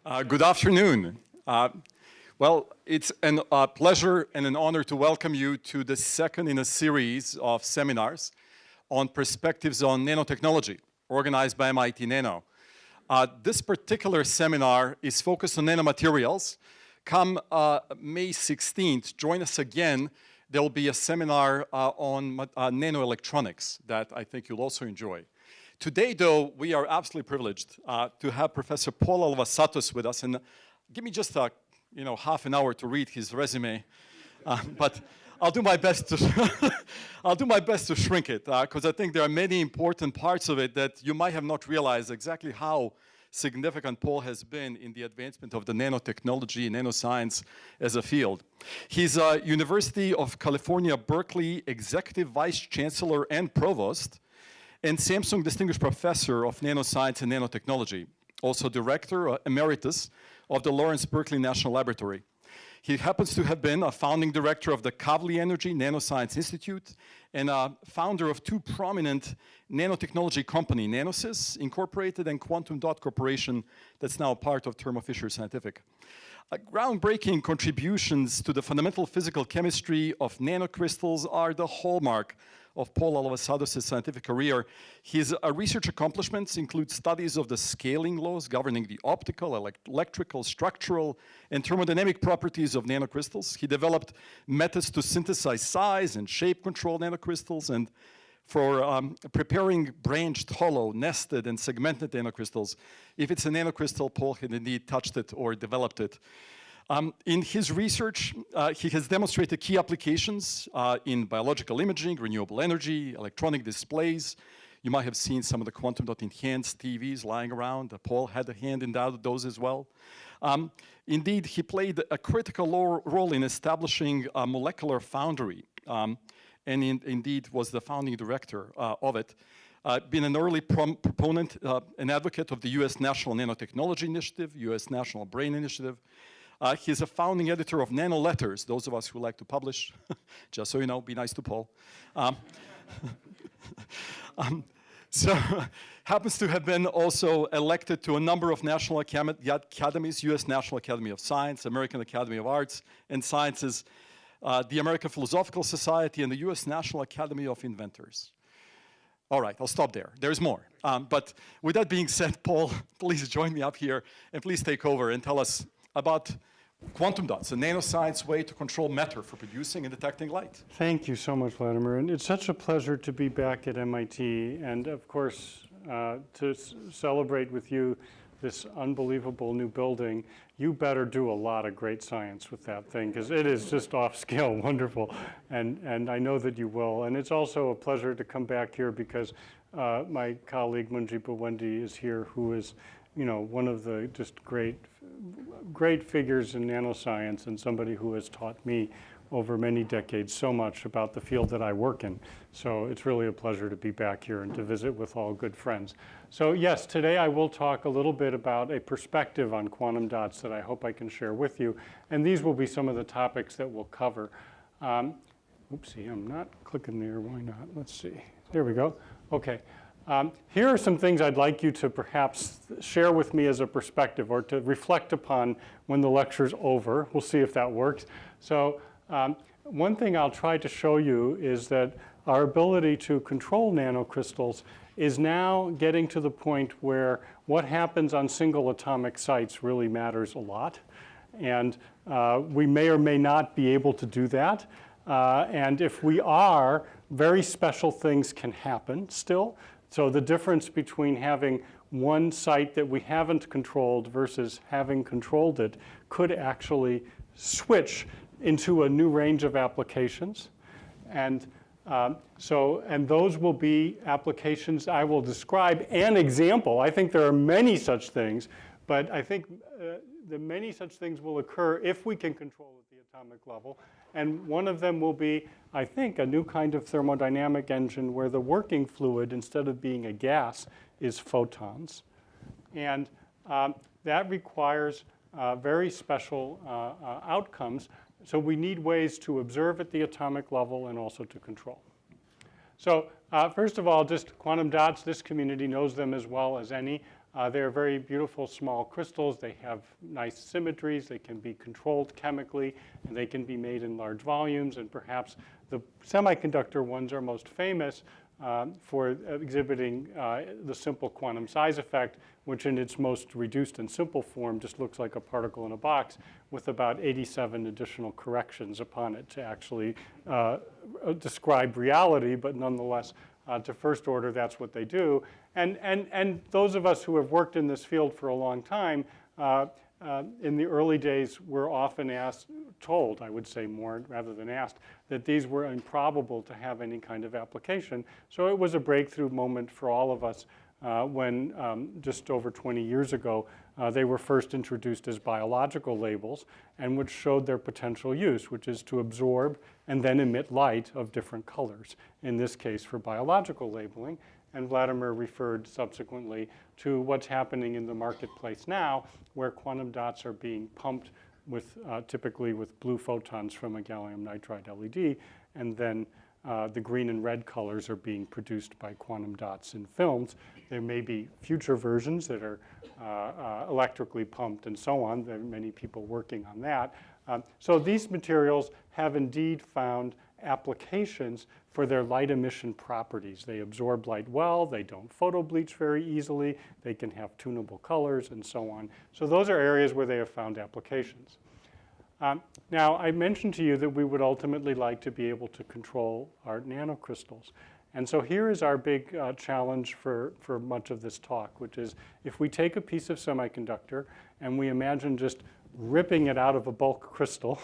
Good afternoon. Well, it's a pleasure and an honor to welcome you to the second in a series of seminars on perspectives on nanotechnology, organized by MIT.nano. This particular seminar is focused on nanomaterials. Come May 16th, join us again. There will be a seminar on nanoelectronics that I think you'll also enjoy. Today, though, we are absolutely privileged to have Professor Paul Alivisatos with us, and give me just half an hour to read his resume, but I'll do my best to I'll do my best to shrink it because I think there are many important parts of it that you might have not realized exactly how significant Paul has been in the advancement of the nanotechnology and nanoscience as a field. He's a University of California, Berkeley Executive Vice Chancellor and Provost, and Samsung Distinguished Professor of Nanoscience and Nanotechnology, also Director Emeritus of the Lawrence Berkeley National Laboratory. He happens to have been a founding director of the Kavli Energy Nanoscience Institute and a founder of two prominent nanotechnology companies, Nanosys Incorporated and Quantum Dot Corporation, that's now part of Thermo Fisher Scientific. Groundbreaking contributions to the fundamental physical chemistry of nanocrystals are the hallmark of Paul Alivisatos' scientific career. His research accomplishments include studies of the scaling laws governing the optical, electrical, structural, and thermodynamic properties of nanocrystals. He developed methods to synthesize size and shape control nanocrystals, and for preparing branched, hollow, nested, and segmented nanocrystals. If it's a nanocrystal, Paul had indeed touched it or developed it. In his research, he has demonstrated key applications in biological imaging, renewable energy, electronic displays. You might have seen some of the quantum dot enhanced TVs lying around. Paul had a hand in those as well. Indeed, he played a critical role in establishing a molecular foundry, and indeed was the founding director of it. Been an early proponent and advocate of the U.S. National Nanotechnology Initiative, U.S. National Brain Initiative. He's a founding editor of Nano Letters, those of us who like to publish, just so you know, be nice to Paul. So happens to have been also elected to a number of national academies, U.S. National Academy of Science, American Academy of Arts and Sciences, the American Philosophical Society, and the U.S. National Academy of Inventors. All right, I'll stop there. There's more. But with that being said, Paul, please join me up here and please take over and tell us about quantum dots, a nanoscience way to control matter for producing and detecting light. Thank you so much, Vladimir. And it's such a pleasure to be back at MIT and, of course, to celebrate with you this unbelievable new building. You better do a lot of great science with that thing because it is just off-scale wonderful. And I know that you will. And it's also a pleasure to come back here because my colleague Manjipa Wendy is here, who is one of the just great figures in nanoscience and somebody who has taught me over many decades so much about the field that I work in. So it's really a pleasure to be back here and to visit with all good friends. So yes, today I will talk a little bit about a perspective on quantum dots that I hope I can share with you. And these will be some of the topics that we'll cover. Oopsie, I'm not clicking there. Why not? Let's see. There we go. Okay. Here are some things I'd like you to perhaps share with me as a perspective or to reflect upon when the lecture's over. We'll see if that works. So one thing I'll try to show you is that our ability to control nanocrystals is now getting to the point where what happens on single atomic sites really matters a lot. And we may or may not be able to do that. And if we are, very special things can happen still. So the difference between having one site that we haven't controlled versus having controlled it could actually switch into a new range of applications. And and those will be applications I will describe an example. I think there are many such things, but I think the many such things will occur if we can control at the atomic level. And one of them will be, I think, a new kind of thermodynamic engine where the working fluid, instead of being a gas, is photons. And that requires very special outcomes. So we need ways to observe at the atomic level and also to control. So first of all, just quantum dots, this community knows them as well as any. They're very beautiful small crystals. They have nice symmetries. They can be controlled chemically, and they can be made in large volumes. And perhaps the semiconductor ones are most famous for exhibiting the simple quantum size effect, which in its most reduced and simple form just looks like a particle in a box with about 87 additional corrections upon it to actually describe reality, but nonetheless, to first order, that's what they do. And those of us who have worked in this field for a long time, in the early days, were often told, I would say more rather than asked, that these were improbable to have any kind of application. So it was a breakthrough moment for all of us when just over 20 years ago, they were first introduced as biological labels, and which showed their potential use, which is to absorb and then emit light of different colors, in this case for biological labeling. And Vladimir referred subsequently to what's happening in the marketplace now, where quantum dots are being pumped with, typically with blue photons from a gallium nitride LED, and then the green and red colors are being produced by quantum dots in films. There may be future versions that are electrically pumped and so on. There are many people working on that. So these materials have indeed found applications for their light emission properties. They absorb light well, they don't photobleach very easily, they can have tunable colors and so on. So those are areas where they have found applications. Now, I mentioned to you that we would ultimately like to be able to control our nanocrystals. And so here is our big challenge for much of this talk, which is if we take a piece of semiconductor and we imagine just ripping it out of a bulk crystal,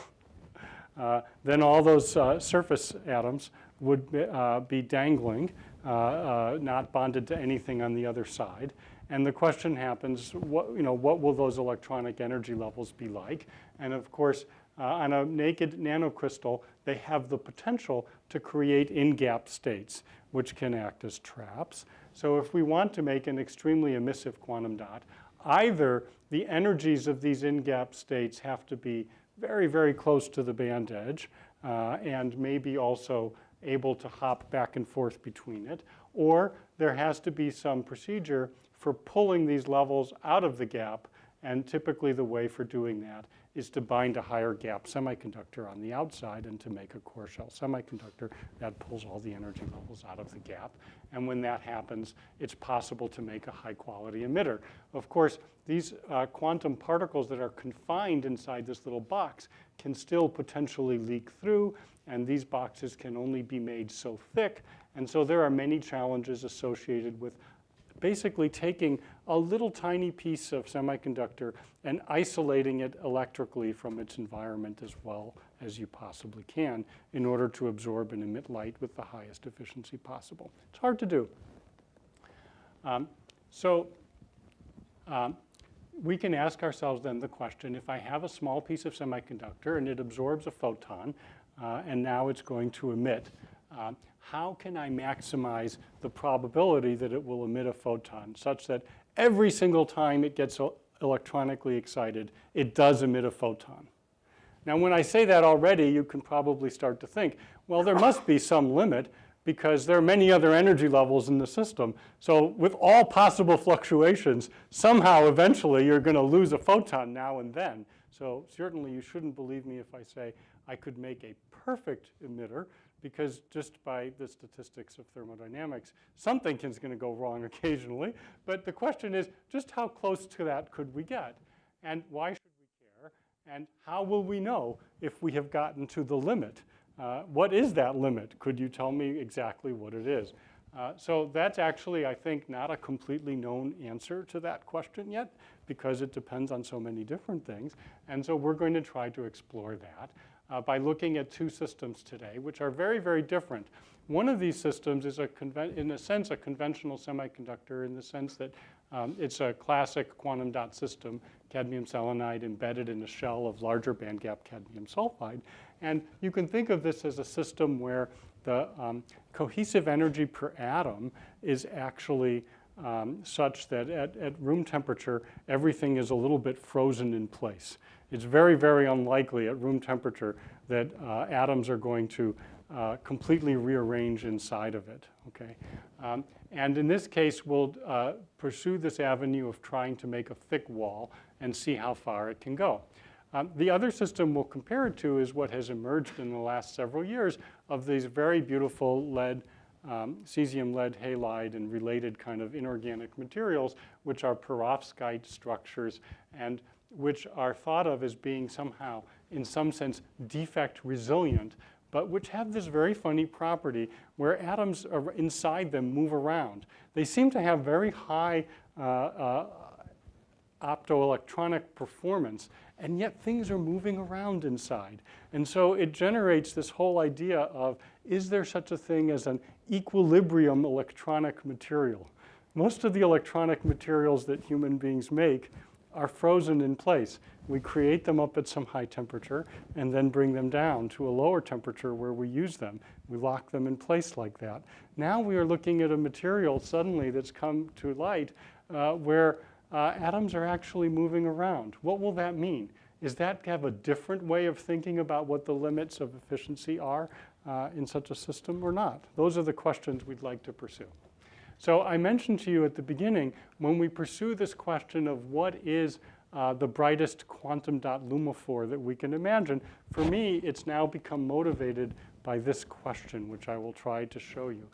then all those surface atoms would be dangling, not bonded to anything on the other side. And the question happens, what will those electronic energy levels be like? And of course, on a naked nanocrystal, they have the potential to create in-gap states, which can act as traps. So if we want to make an extremely emissive quantum dot, either the energies of these in-gap states have to be very, very close to the band edge and maybe also able to hop back and forth between it, or there has to be some procedure for pulling these levels out of the gap, and typically the way for doing that is to bind a higher gap semiconductor on the outside and to make a Coreshell semiconductor that pulls all the energy levels out of the gap. And when that happens, it's possible to make a high quality emitter. Of course, these quantum particles that are confined inside this little box can still potentially leak through, and these boxes can only be made so thick. And so there are many challenges associated with basically taking a little tiny piece of semiconductor and isolating it electrically from its environment as well as you possibly can in order to absorb and emit light with the highest efficiency possible. It's hard to do. We can ask ourselves then the question, if I have a small piece of semiconductor and it absorbs a photon and now it's going to emit, how can I maximize the probability that it will emit a photon such that every single time it gets electronically excited, it does emit a photon? Now, when I say that already, you can probably start to think, well, there must be some limit because there are many other energy levels in the system. So with all possible fluctuations, somehow eventually you're going to lose a photon now and then. So certainly you shouldn't believe me if I say I could make a perfect emitter, because just by the statistics of thermodynamics, something is going to go wrong occasionally. But the question is, just how close to that could we get? And why should we care? And how will we know if we have gotten to the limit? What is that limit? Could you tell me exactly what it is? So that's actually, I think, not a completely known answer to that question yet, because it depends on so many different things. And so we're going to try to explore that by looking at two systems today, which are very, very different. One of these systems is, in a sense, a conventional semiconductor in the sense that it's a classic quantum dot system, cadmium selenide embedded in a shell of larger bandgap cadmium sulfide. And you can think of this as a system where the cohesive energy per atom is actually such that at room temperature, everything is a little bit frozen in place. It's very, very unlikely at room temperature that atoms are going to completely rearrange inside of it, okay? And in this case, we'll pursue this avenue of trying to make a thick wall and see how far it can go. The other system we'll compare it to is what has emerged in the last several years of these very beautiful lead, cesium lead halide and related kind of inorganic materials, which are perovskite structures and which are thought of as being somehow, in some sense, defect resilient, but which have this very funny property where atoms inside them move around. They seem to have very high optoelectronic performance, and yet things are moving around inside. And so it generates this whole idea of, is there such a thing as an equilibrium electronic material? Most of the electronic materials that human beings make are frozen in place. We create them up at some high temperature and then bring them down to a lower temperature where we use them. We lock them in place like that. Now we are looking at a material suddenly that's come to light where atoms are actually moving around. What will that mean? Is that have a different way of thinking about what the limits of efficiency are in such a system or not? Those are the questions we'd like to pursue. So I mentioned to you at the beginning, when we pursue this question of what is the brightest quantum dot lumiphore that we can imagine, for me, it's now become motivated by this question, which I will try to show you,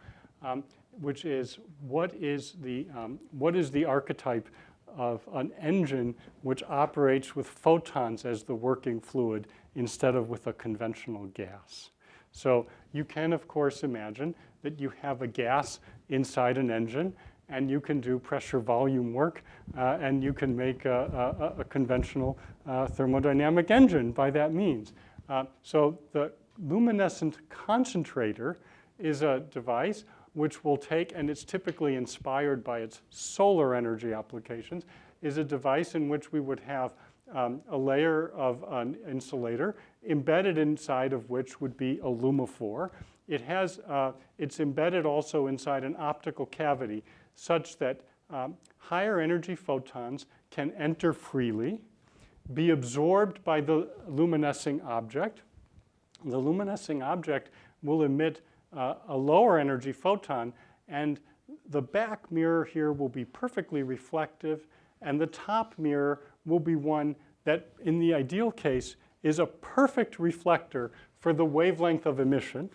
which is what is the archetype of an engine which operates with photons as the working fluid instead of with a conventional gas? So you can, of course, imagine that you have a gas inside an engine, and you can do pressure volume work, and you can make a conventional thermodynamic engine by that means. So the luminescent concentrator is a device which will take, and it's typically inspired by its solar energy applications, is a device in which we would have a layer of an insulator embedded inside of which would be a lumiphore. It has, it's embedded also inside an optical cavity such that higher energy photons can enter freely, be absorbed by the luminescing object. The luminescing object will emit a lower energy photon, and the back mirror here will be perfectly reflective, and the top mirror will be one that, in the ideal case, is a perfect reflector for the wavelength of emission.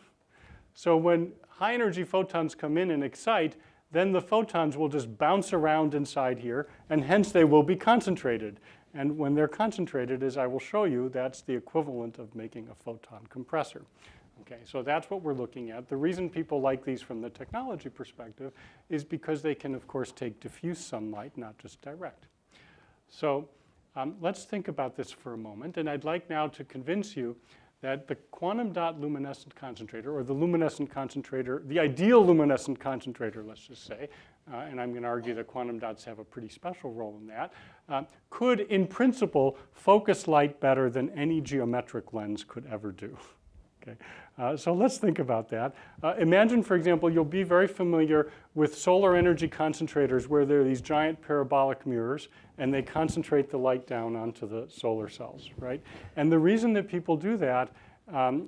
So when high energy photons come in and excite, then the photons will just bounce around inside here, and hence they will be concentrated. And when they're concentrated, as I will show you, that's the equivalent of making a photon compressor. Okay, so that's what we're looking at. The reason people like these from the technology perspective is because they can, of course, take diffuse sunlight, not just direct. So let's think about this for a moment, and I'd like now to convince you that the quantum dot luminescent concentrator, or the luminescent concentrator, the ideal luminescent concentrator, let's just say, and I'm going to argue that quantum dots have a pretty special role in that, could, in principle, focus light better than any geometric lens could ever do. Okay. So let's think about that. Imagine, for example, you'll be very familiar with solar energy concentrators where there are these giant parabolic mirrors and they concentrate the light down onto the solar cells, right? And the reason that people do that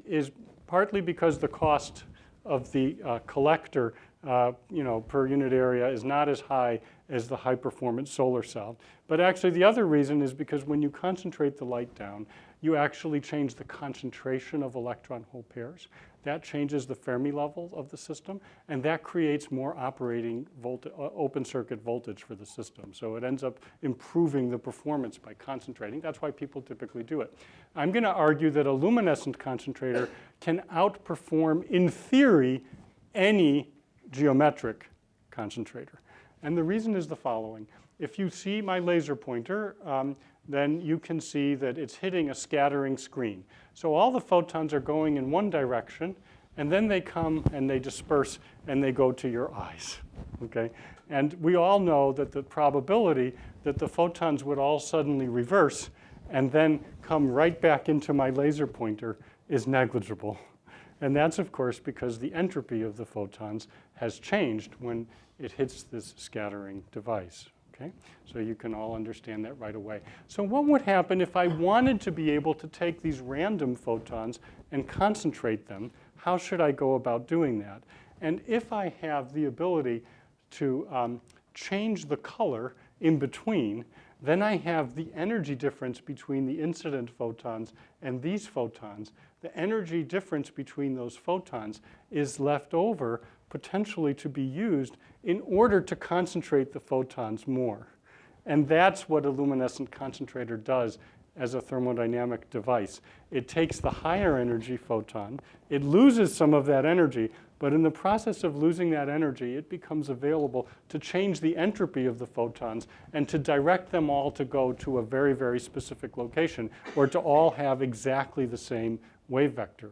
is partly because the cost of the collector per unit area is not as high as the high-performance solar cell. But actually the other reason is because when you concentrate the light down, you actually change the concentration of electron-hole pairs. That changes the Fermi level of the system, and that creates more operating open circuit voltage for the system. So it ends up improving the performance by concentrating. That's why people typically do it. I'm going to argue that a luminescent concentrator can outperform, in theory, any geometric concentrator. And the reason is the following. If you see my laser pointer, then you can see that it's hitting a scattering screen. So all the photons are going in one direction, and then they come and they disperse and they go to your eyes, okay? And we all know that the probability that the photons would all suddenly reverse and then come right back into my laser pointer is negligible. And that's, of course, because the entropy of the photons has changed when it hits this scattering device. Okay? So you can all understand that right away. So what would happen if I wanted to be able to take these random photons and concentrate them? how should I go about doing that? And if I have the ability to change the color in between, then I have the energy difference between the incident photons and these photons. The energy difference between those photons is left over potentially to be used in order to concentrate the photons more. And that's what a luminescent concentrator does as a thermodynamic device. It takes the higher energy photon, it loses some of that energy, but in the process of losing that energy, it becomes available to change the entropy of the photons and to direct them all to go to a very, very specific location, or to all have exactly the same wave vector.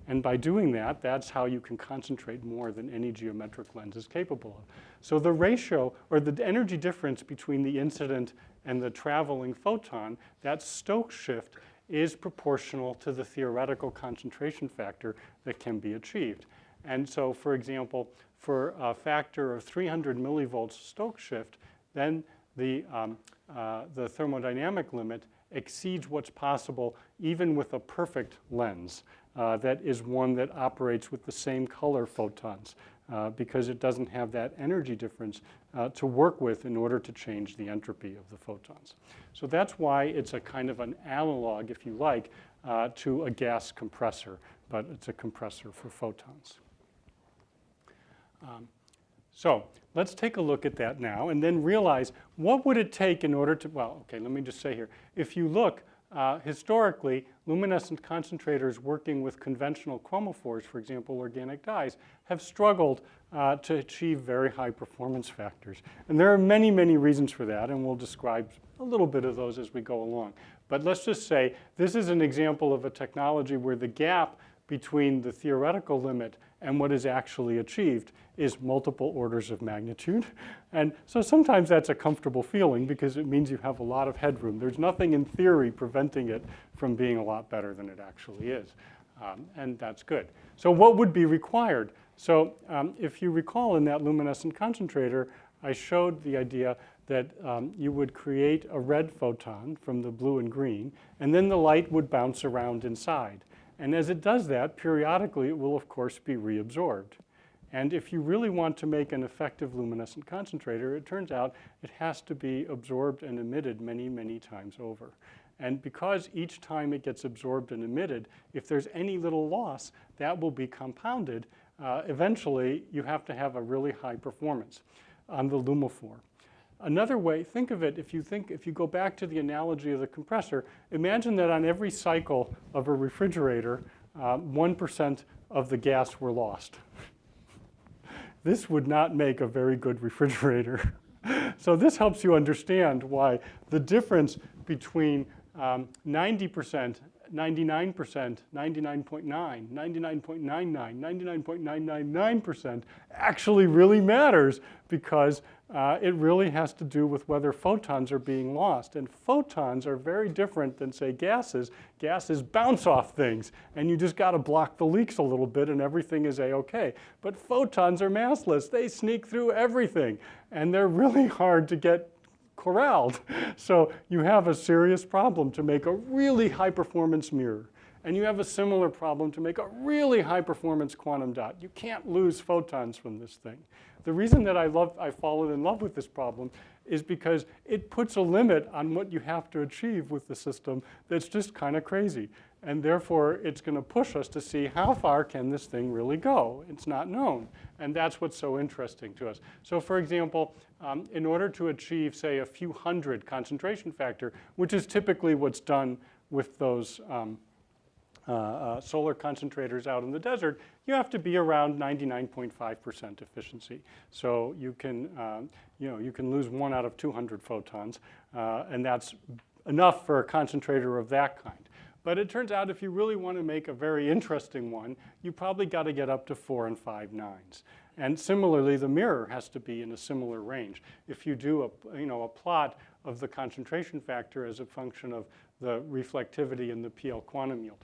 And by doing that, that's how you can concentrate more than any geometric lens is capable of. So the ratio, or the energy difference between the incident and the traveling photon, that Stokes shift, is proportional to the theoretical concentration factor that can be achieved. And so, for example, for a factor of 300 millivolts Stokes shift, then the thermodynamic limit exceeds what's possible even with a perfect lens. That is one that operates with the same color photons because it doesn't have that energy difference to work with in order to change the entropy of the photons. So that's why it's a kind of an analog, if you like, to a gas compressor, but it's a compressor for photons. So let's take a look at that now and then realize what would it take in order to, well, okay, let me just say here. If you look, historically, luminescent concentrators working with conventional chromophores, for example, organic dyes, have struggled to achieve very high performance factors. And there are many, many reasons for that, and we'll describe a little bit of those as we go along. But let's just say this is an example of a technology where the gap between the theoretical limit and what is actually achieved is multiple orders of magnitude. And so sometimes that's a comfortable feeling because it means you have a lot of headroom. There's nothing in theory preventing it from being a lot better than it actually is. And that's good. So what would be required? So if you recall in that luminescent concentrator, I showed the idea that you would create a red photon from the blue and green, and then the light would bounce around inside. And as it does that, periodically it will, of course, be reabsorbed. And if you really want to make an effective luminescent concentrator, it turns out it has to be absorbed and emitted many, many times over. And because each time it gets absorbed and emitted, if there's any little loss, that will be compounded. Eventually, you have to have a really high performance on the lumophore. Another way, think of it, if you go back to the analogy of the compressor, imagine that on every cycle of a refrigerator, 1% of the gas were lost. This would not make a very good refrigerator. So this helps you understand why the difference between 90%, 99%, 99.9, 99.99, 99.999% actually really matters, because it really has to do with whether photons are being lost. And photons are very different than, say, gases. Gases bounce off things, and you just got to block the leaks a little bit and everything is a-okay. But photons are massless. They sneak through everything, and they're really hard to get corralled. So you have a serious problem to make a really high performance mirror. And you have a similar problem to make a really high performance quantum dot. You can't lose photons from this thing. The reason that I've fallen in love with this problem is because it puts a limit on what you have to achieve with the system that's just kind of crazy. And therefore, it's going to push us to see how far can this thing really go. It's not known. And that's what's so interesting to us. So for example, in order to achieve, say, a few hundred concentration factor, which is typically what's done with those solar concentrators out in the desert, you have to be around 99.5% efficiency. So you can lose 1 out of 200 photons, and that's enough for a concentrator of that kind. But it turns out if you really want to make a very interesting one, you probably got to get up to 4 and 5 nines. And similarly, the mirror has to be in a similar range. If you do a plot of the concentration factor as a function of the reflectivity in the PL quantum yield.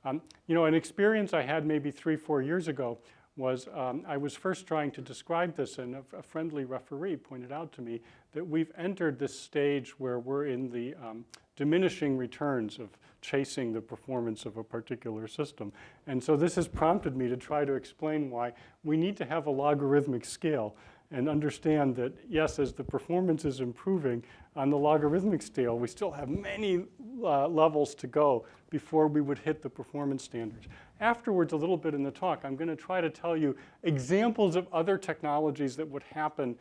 An experience I had maybe 3-4 years ago was I was first trying to describe this, and a friendly referee pointed out to me that we've entered this stage where we're in the diminishing returns of chasing the performance of a particular system. And so this has prompted me to try to explain why we need to have a logarithmic scale and understand that, yes, as the performance is improving on the logarithmic scale, we still have many levels to go before we would hit the performance standards. Afterwards, a little bit in the talk, I'm going to try to tell you examples of other technologies that would happen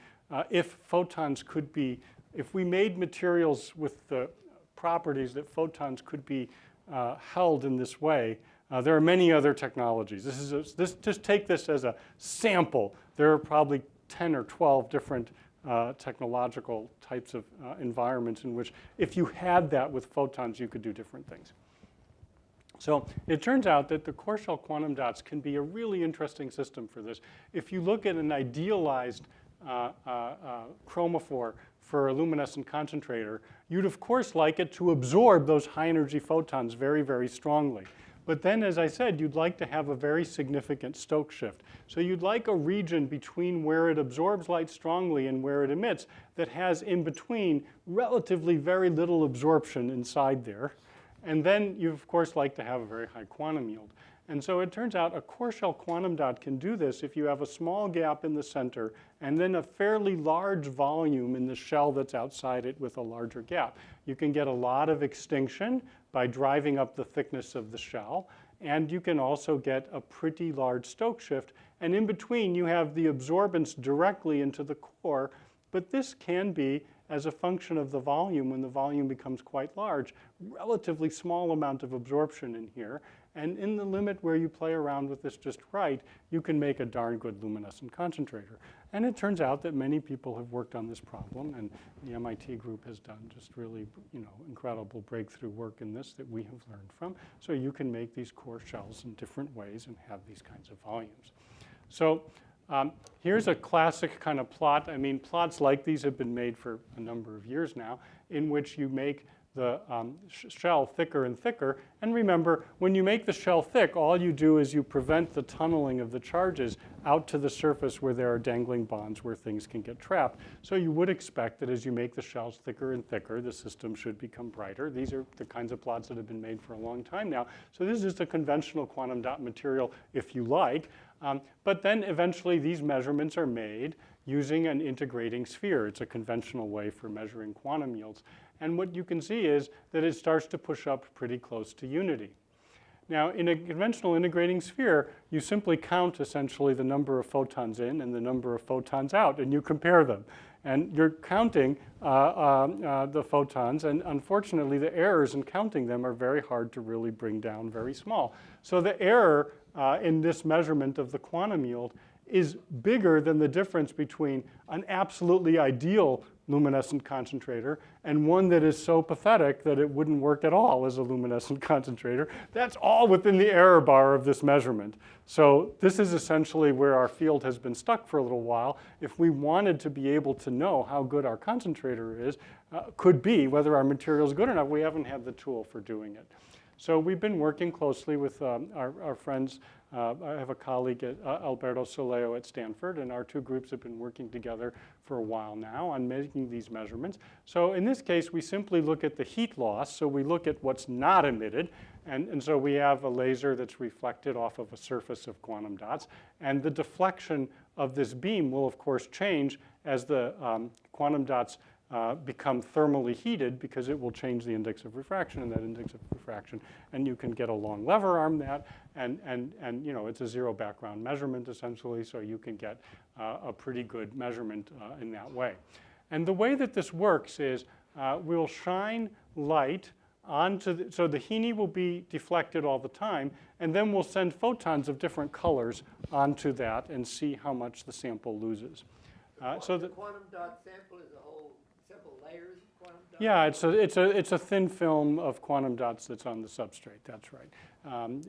if photons could be, if we made materials with the properties that photons could be held in this way. There are many other technologies. Just take this as a sample. There are probably 10 or 12 different technological types of environments in which if you had that with photons, you could do different things. So it turns out that the Coreshell quantum dots can be a really interesting system for this. If you look at an idealized chromophore for a luminescent concentrator, you'd of course like it to absorb those high energy photons very, very strongly. But then, as I said, you'd like to have a very significant Stokes shift. So you'd like a region between where it absorbs light strongly and where it emits that has in between relatively very little absorption inside there. And then you, of course, like to have a very high quantum yield. And so it turns out a Coreshell quantum dot can do this if you have a small gap in the center and then a fairly large volume in the shell that's outside it with a larger gap. You can get a lot of extinction by driving up the thickness of the shell, and you can also get a pretty large Stokes shift. And in between, you have the absorbance directly into the core, but this can be, as a function of the volume, when the volume becomes quite large, relatively small amount of absorption in here. And in the limit where you play around with this just right, you can make a darn good luminescent concentrator. And it turns out that many people have worked on this problem, and the MIT group has done just really, incredible breakthrough work in this that we have learned from. So you can make these core shells in different ways and have these kinds of volumes. So here's a classic kind of plot. I mean, plots like these have been made for a number of years now, in which you make the shell thicker and thicker. And remember, when you make the shell thick, all you do is you prevent the tunneling of the charges out to the surface where there are dangling bonds where things can get trapped. So you would expect that as you make the shells thicker and thicker, the system should become brighter. These are the kinds of plots that have been made for a long time now. So this is just a conventional quantum dot material, if you like. But then eventually these measurements are made using an integrating sphere. It's a conventional way for measuring quantum yields. And what you can see is that it starts to push up pretty close to unity. Now, in a conventional integrating sphere, you simply count essentially the number of photons in and the number of photons out, and you compare them. And you're counting the photons, and unfortunately, the errors in counting them are very hard to really bring down very small. So the error in this measurement of the quantum yield is bigger than the difference between an absolutely ideal luminescent concentrator and one that is so pathetic that it wouldn't work at all as a luminescent concentrator. That's all within the error bar of this measurement. So this is essentially where our field has been stuck for a little while. If we wanted to be able to know how good our concentrator is, could be, whether our material is good enough, we haven't had the tool for doing it. So we've been working closely with our friends. I have a colleague, Alberto Soleo at Stanford, and our two groups have been working together for a while now on making these measurements. So in this case, we simply look at the heat loss. So we look at what's not emitted. And so we have a laser that's reflected off of a surface of quantum dots. And the deflection of this beam will, of course, change as the quantum dots become thermally heated, because it will change the index of refraction and that index of refraction, and you can get a long lever arm that, and it's a zero background measurement essentially, so you can get a pretty good measurement in that way. And the way that this works is we'll shine light onto, so the Heine will be deflected all the time, and then we'll send photons of different colors onto that and see how much the sample loses. So the quantum dot sample is a whole several layers of quantum dots? Yeah, it's a thin film of quantum dots that's on the substrate, that's right.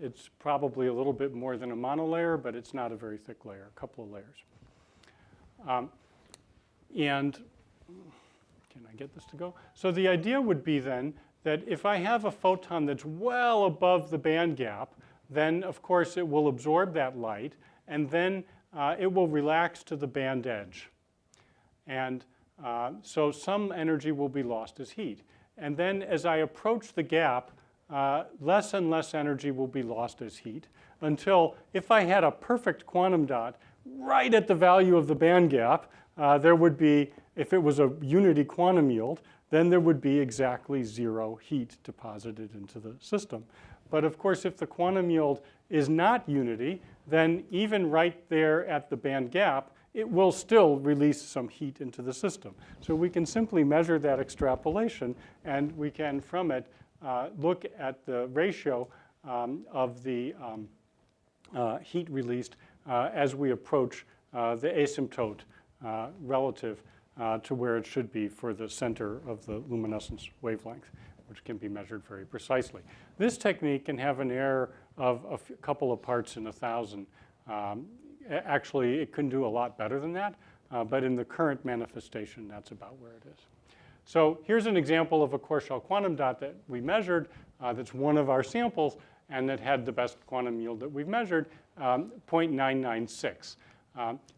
It's probably a little bit more than a monolayer, but it's not a very thick layer, a couple of layers. And can I get this to go? So the idea would be then that if I have a photon that's well above the band gap, then of course it will absorb that light, and then it will relax to the band edge. And so some energy will be lost as heat. And then as I approach the gap, less and less energy will be lost as heat until if I had a perfect quantum dot right at the value of the band gap, there would be, if it was a unity quantum yield, then there would be exactly 0 heat deposited into the system. But of course, if the quantum yield is not unity, then even right there at the band gap, it will still release some heat into the system. So we can simply measure that extrapolation, and we can, from it, look at the ratio of the heat released as we approach the asymptote relative to where it should be for the center of the luminescence wavelength, which can be measured very precisely. This technique can have an error of a couple of parts in 1,000. Actually, it can do a lot better than that, but in the current manifestation, that's about where it is. So here's an example of a Coreshell quantum dot that we measured that's one of our samples and that had the best quantum yield that we've measured, 0.996.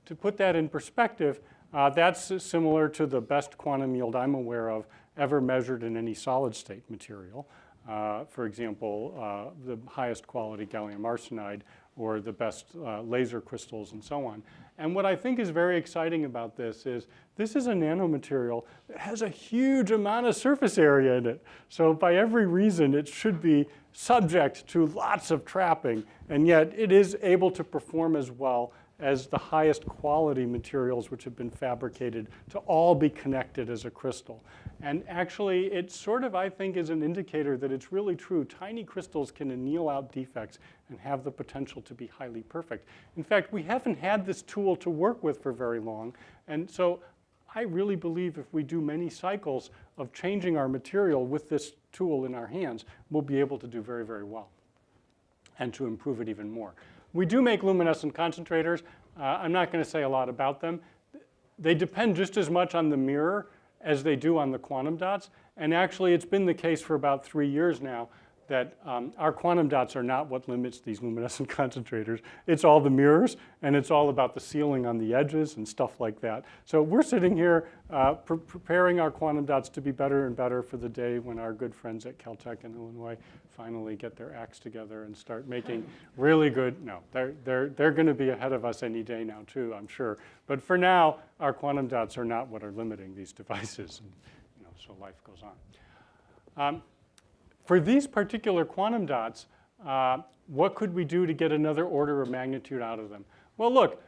To put that in perspective, that's similar to the best quantum yield I'm aware of ever measured in any solid state material. For example, the highest quality gallium arsenide or the best laser crystals and so on. And what I think is very exciting about this is a nanomaterial that has a huge amount of surface area in it. So by every reason, it should be subject to lots of trapping, and yet it is able to perform as well as the highest quality materials which have been fabricated to all be connected as a crystal. And actually, it sort of, I think, is an indicator that it's really true. Tiny crystals can anneal out defects and have the potential to be highly perfect. In fact, we haven't had this tool to work with for very long. And so I really believe if we do many cycles of changing our material with this tool in our hands, we'll be able to do very, very well and to improve it even more. We do make luminescent concentrators. I'm not going to say a lot about them. They depend just as much on the mirror as they do on the quantum dots. And actually, it's been the case for about 3 years now that our quantum dots are not what limits these luminescent concentrators. It's all the mirrors, and it's all about the sealing on the edges and stuff like that. So we're sitting here preparing our quantum dots to be better and better for the day when our good friends at Caltech in Illinois finally get their acts together and start making really good, no, they're going to be ahead of us any day now too, I'm sure. But for now, our quantum dots are not what are limiting these devices, and, so life goes on. For these particular quantum dots, what could we do to get another order of magnitude out of them? Well, look,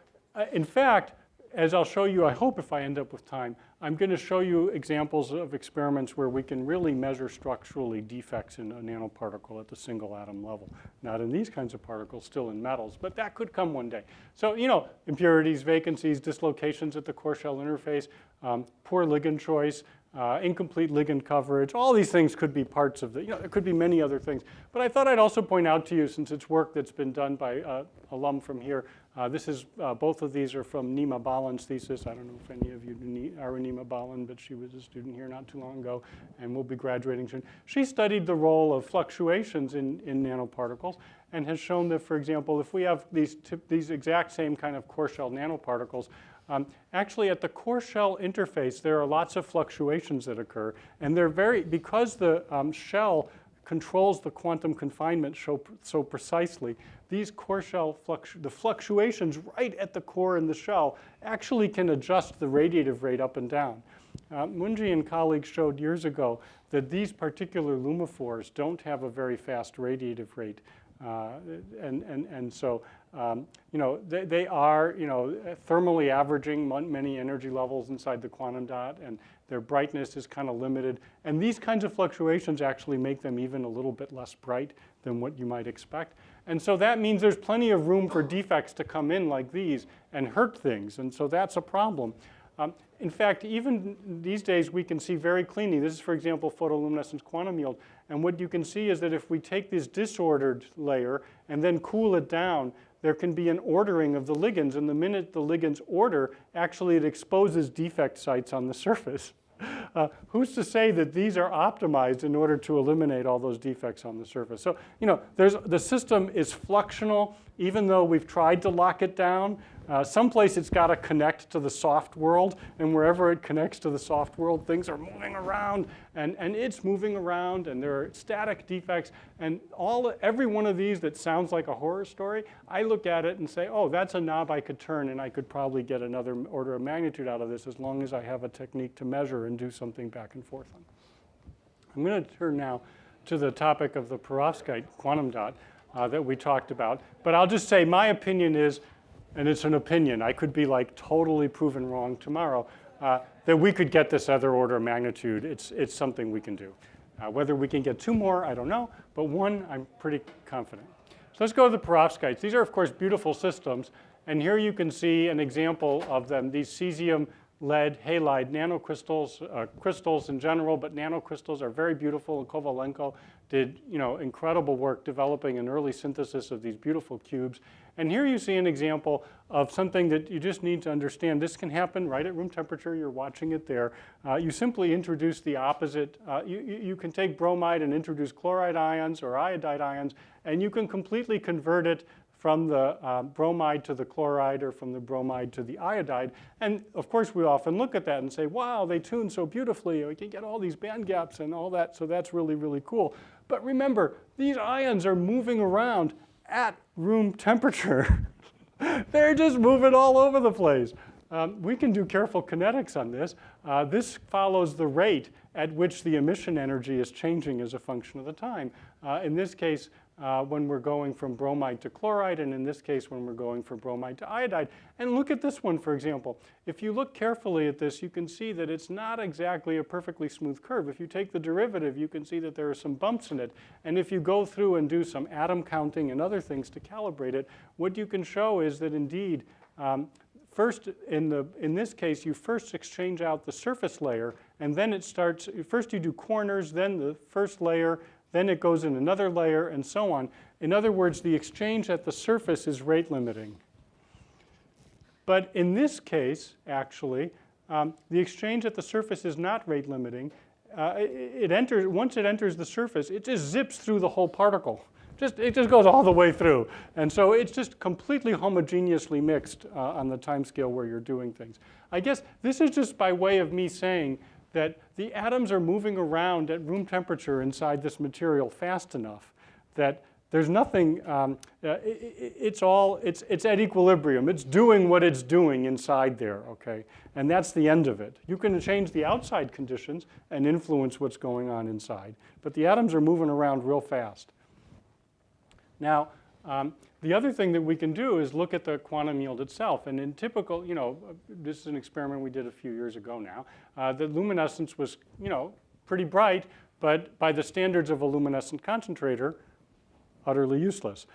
in fact, as I'll show you, I hope if I end up with time, I'm going to show you examples of experiments where we can really measure structurally defects in a nanoparticle at the single atom level. Not in these kinds of particles, still in metals, but that could come one day. So, impurities, vacancies, dislocations at the Coreshell interface, poor ligand choice, incomplete ligand coverage, all these things could be parts of the, there could be many other things. But I thought I'd also point out to you, since it's work that's been done by alum from here, this is, both of these are from Nima Balan's thesis. I don't know if any of you are Nima Balan, but she was a student here not too long ago and will be graduating soon. She studied the role of fluctuations in nanoparticles and has shown that, for example, if we have these exact same kind of Coreshell nanoparticles, actually, at the Coreshell interface, there are lots of fluctuations that occur, and they're because the shell controls the quantum confinement so precisely, these Coreshell the fluctuations right at the core in the shell actually can adjust the radiative rate up and down. Munji and colleagues showed years ago that these particular lumiphores don't have a very fast radiative rate. So, they are, thermally averaging many energy levels inside the quantum dot, and their brightness is kind of limited. And these kinds of fluctuations actually make them even a little bit less bright than what you might expect. And so that means there's plenty of room for defects to come in like these and hurt things. And so that's a problem. In fact, even these days, we can see very cleanly. This is, for example, photoluminescence quantum yield. And what you can see is that if we take this disordered layer and then cool it down, there can be an ordering of the ligands. And the minute the ligands order, actually it exposes defect sites on the surface. who's to say that these are optimized in order to eliminate all those defects on the surface? So, the system is fluxional, even though we've tried to lock it down. Someplace it's got to connect to the soft world, and wherever it connects to the soft world, things are moving around, and it's moving around, and there are static defects, and every one of these that sounds like a horror story, I look at it and say, oh, that's a knob I could turn, and I could probably get another order of magnitude out of this as long as I have a technique to measure and do something back and forth on. I'm going to turn now to the topic of the perovskite quantum dot that we talked about, but I'll just say my opinion is, and it's an opinion, I could be like totally proven wrong tomorrow, that we could get this other order of magnitude. It's something we can do. Whether we can get 2 more, I don't know, but 1, I'm pretty confident. So let's go to the perovskites. These are, of course, beautiful systems, and here you can see an example of them, these cesium, lead, halide nanocrystals, crystals in general, but nanocrystals are very beautiful, and Kovalenko did incredible work developing an early synthesis of these beautiful cubes. And here you see an example of something that you just need to understand. This can happen right at room temperature. You're watching it there. You simply introduce the opposite. You can take bromide and introduce chloride ions or iodide ions, and you can completely convert it from the bromide to the chloride or from the bromide to the iodide. And of course, we often look at that and say, wow, they tune so beautifully. We can get all these band gaps and all that, so that's really, really cool. But remember, these ions are moving around at room temperature. They're just moving all over the place. We can do careful kinetics on this. This follows the rate at which the emission energy is changing as a function of the time. In this case, when we're going from bromide to chloride, and in this case, when we're going from bromide to iodide. And look at this one, for example. If you look carefully at this, you can see that it's not exactly a perfectly smooth curve. If you take the derivative, you can see that there are some bumps in it. And if you go through and do some atom counting and other things to calibrate it, what you can show is that indeed, first, in this case, you first exchange out the surface layer, and then it starts, first you do corners, then the first layer, then it goes in another layer, and so on. In other words, the exchange at the surface is rate limiting. But in this case, actually, the exchange at the surface is not rate limiting. Once it enters the surface, it just zips through the whole particle. It just goes all the way through. And so it's just completely homogeneously mixed on the time scale where you're doing things. I guess this is just by way of me saying that the atoms are moving around at room temperature inside this material fast enough that there's nothing, it's at equilibrium. It's doing what it's doing inside there, okay? And that's the end of it. You can change the outside conditions and influence what's going on inside, but the atoms are moving around real fast. Now, the other thing that we can do is look at the quantum yield itself. And in typical, this is an experiment we did a few years ago now. The luminescence was, pretty bright, but by the standards of a luminescent concentrator, utterly useless.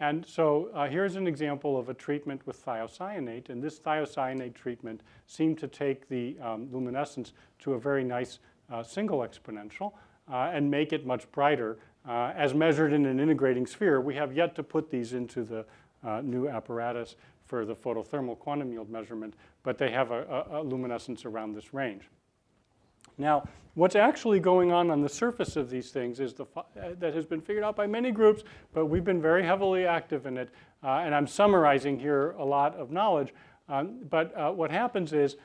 And so here's an example of a treatment with thiocyanate. And this thiocyanate treatment seemed to take the luminescence to a very nice single exponential and make it much brighter. As measured in an integrating sphere. We have yet to put these into the new apparatus for the photothermal quantum yield measurement, but they have a luminescence around this range. Now, what's actually going on the surface of these things is that has been figured out by many groups, but we've been very heavily active in it, and I'm summarizing here a lot of knowledge. But what happens is,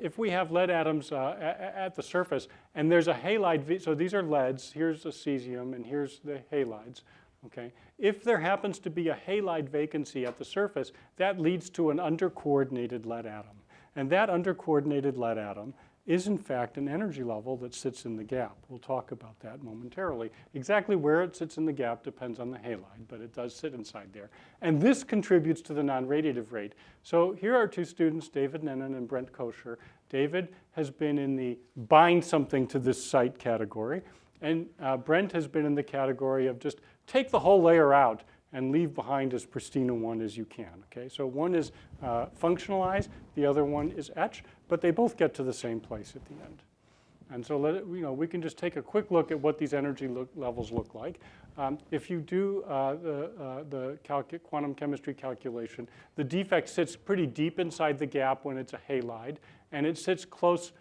if we have lead atoms at the surface, and there's a halide, so these are leads, here's the cesium, and here's the halides, okay? If there happens to be a halide vacancy at the surface, that leads to an undercoordinated lead atom. And that undercoordinated lead atom is in fact an energy level that sits in the gap. We'll talk about that momentarily. Exactly where it sits in the gap depends on the halide, but it does sit inside there. And this contributes to the non-radiative rate. So here are 2 students, David Nennan and Brent Kosher. David has been in the bind something to this site category, and Brent has been in the category of just take the whole layer out and leave behind as pristine a one as you can, okay? So one is functionalize, the other one is etch, but they both get to the same place at the end. And so we can just take a quick look at what these energy levels look like. If you do the quantum chemistry calculation, the defect sits pretty deep inside the gap when it's a halide, and it sits close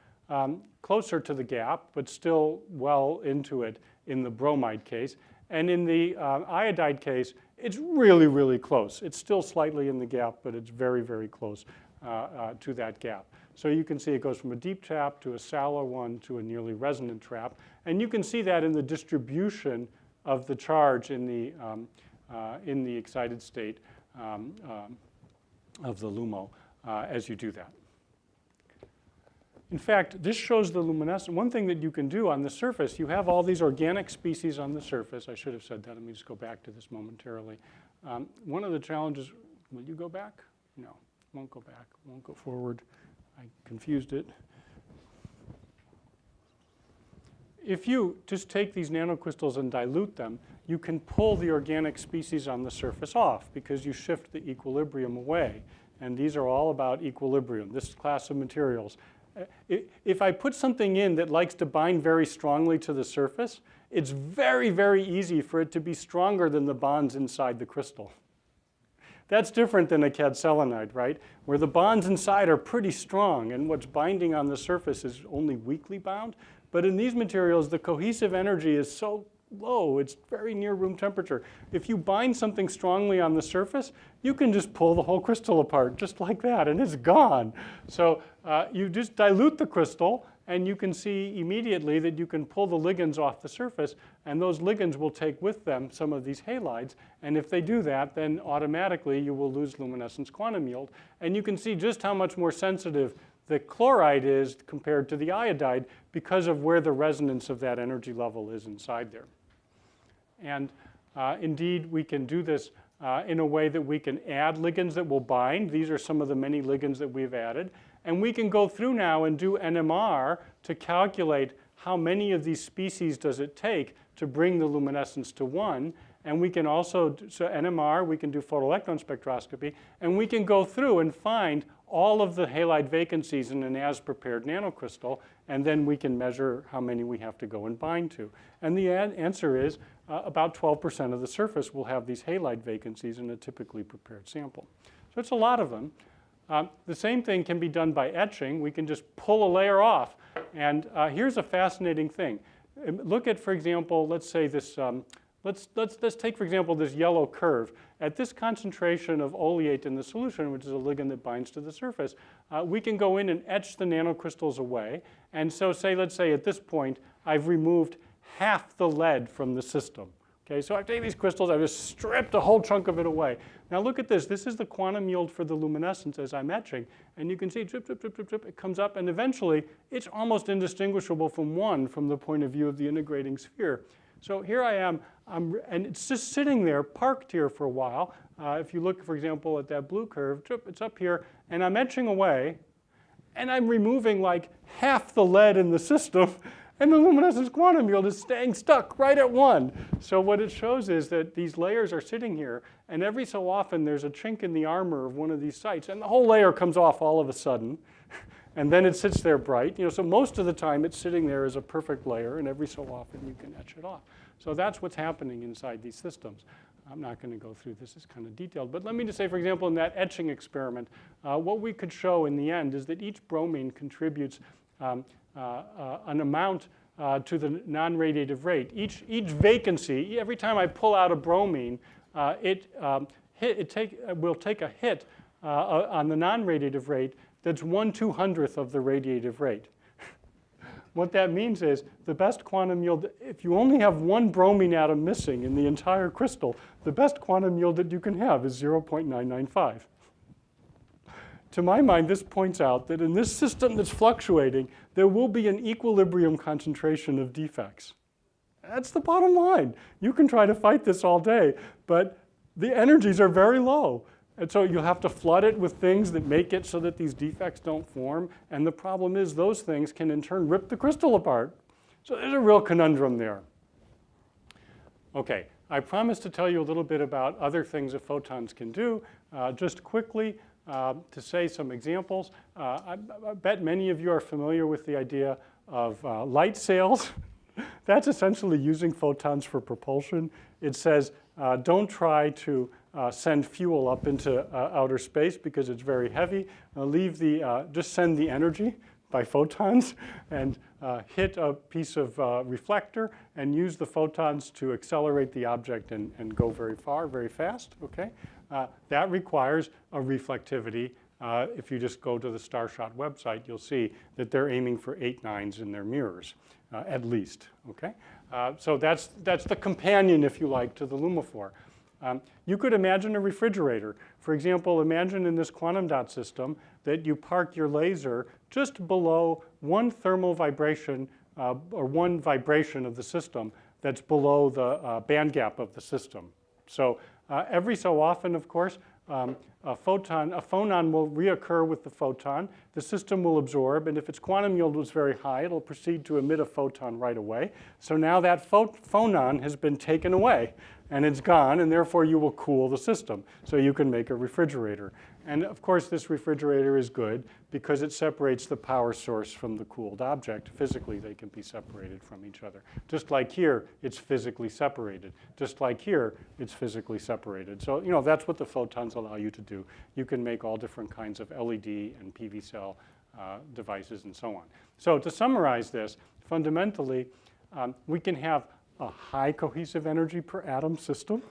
closer to the gap, but still well into it in the bromide case. And in the iodide case, it's really, really close. It's still slightly in the gap, but it's very, very close to that gap. So you can see it goes from a deep trap to a shallow one to a nearly resonant trap. And you can see that in the distribution of the charge in the excited state of the LUMO as you do that. In fact, this shows the luminescence. One thing that you can do on the surface, you have all these organic species on the surface. I should have said that. Let me just go back to this momentarily. One of the challenges, will you go back? No, won't go back, won't go forward. I confused it. If you just take these nanocrystals and dilute them, you can pull the organic species on the surface off because you shift the equilibrium away. And these are all about equilibrium, this class of materials. If I put something in that likes to bind very strongly to the surface, it's very, very easy for it to be stronger than the bonds inside the crystal. That's different than a cadselenide, right? Where the bonds inside are pretty strong and what's binding on the surface is only weakly bound. But in these materials, the cohesive energy is so low, it's very near room temperature. If you bind something strongly on the surface, you can just pull the whole crystal apart just like that and it's gone. So you just dilute the crystal and you can see immediately that you can pull the ligands off the surface and those ligands will take with them some of these halides, and if they do that, then automatically you will lose luminescence quantum yield. And you can see just how much more sensitive the chloride is compared to the iodide because of where the resonance of that energy level is inside there. And indeed, we can do this in a way that we can add ligands that will bind. These are some of the many ligands that we've added. And we can go through now and do NMR to calculate how many of these species does it take to bring the luminescence to 1. And we can also, so NMR, we can do photoelectron spectroscopy, and we can go through and find all of the halide vacancies in an as-prepared nanocrystal, and then we can measure how many we have to go and bind to. And the answer is about 12% of the surface will have these halide vacancies in a typically prepared sample. So it's a lot of them. The same thing can be done by etching. We can just pull a layer off. And here's a fascinating thing. Look at, for example, let's say this, let's take, for example, this yellow curve. At this concentration of oleate in the solution, which is a ligand that binds to the surface, we can go in and etch the nanocrystals away. And so let's say at this point, I've removed half the lead from the system. Okay, so I've taken these crystals, I've just stripped a whole chunk of it away. Now look at this. This is the quantum yield for the luminescence as I'm etching. And you can see drip, drip, drip, drip, drip. It comes up, and eventually, it's almost indistinguishable from 1 from the point of view of the integrating sphere. So here I am, and it's just sitting there, parked here for a while. If you look, for example, at that blue curve, it's up here, and I'm etching away, and I'm removing like half the lead in the system, and the luminescence quantum yield is staying stuck right at 1. So what it shows is that these layers are sitting here, and every so often there's a chink in the armor of one of these sites, and the whole layer comes off all of a sudden. And then it sits there bright. So most of the time it's sitting there as a perfect layer, and every so often you can etch it off. So that's what's happening inside these systems. I'm not going to go through this. It's kind of detailed. But let me just say, for example, in that etching experiment, what we could show in the end is that each bromine contributes an amount to the non-radiative rate. Each vacancy, every time I pull out a bromine, it will take a hit on the non-radiative rate that's 1/200th of the radiative rate. What that means is the best quantum yield, if you only have one bromine atom missing in the entire crystal, the best quantum yield that you can have is 0.995. To my mind, this points out that in this system that's fluctuating, there will be an equilibrium concentration of defects. That's the bottom line. You can try to fight this all day, but the energies are very low. And so you'll have to flood it with things that make it so that these defects don't form. And the problem is those things can in turn rip the crystal apart. So there's a real conundrum there. Okay, I promised to tell you a little bit about other things that photons can do. Just quickly, to say some examples. I bet many of you are familiar with the idea of light sails. That's essentially using photons for propulsion. It says, don't try to send fuel up into outer space because it's very heavy. Just send the energy by photons and hit a piece of reflector and use the photons to accelerate the object and go very far, very fast, okay? That requires a reflectivity. If you just go to the Starshot website, you'll see that they're aiming for 8 nines in their mirrors, at least, okay? So that's the companion, if you like, to the lumiphore. You could imagine a refrigerator. For example, imagine in this quantum dot system that you park your laser just below one thermal vibration or one vibration of the system that's below the band gap of the system. So every so often, of course, a phonon will reoccur with the photon. The system will absorb, and if its quantum yield was very high, it'll proceed to emit a photon right away. So now that phonon has been taken away, and it's gone, and therefore you will cool the system. So you can make a refrigerator. And of course, this refrigerator is good because it separates the power source from the cooled object. Physically, they can be separated from each other. Just like here, it's physically separated. Just like here, it's physically separated. So, you know, that's what the photons allow you to do. You can make all different kinds of LED and PV cell devices and so on. So to summarize this, fundamentally, we can have a high cohesive energy per atom system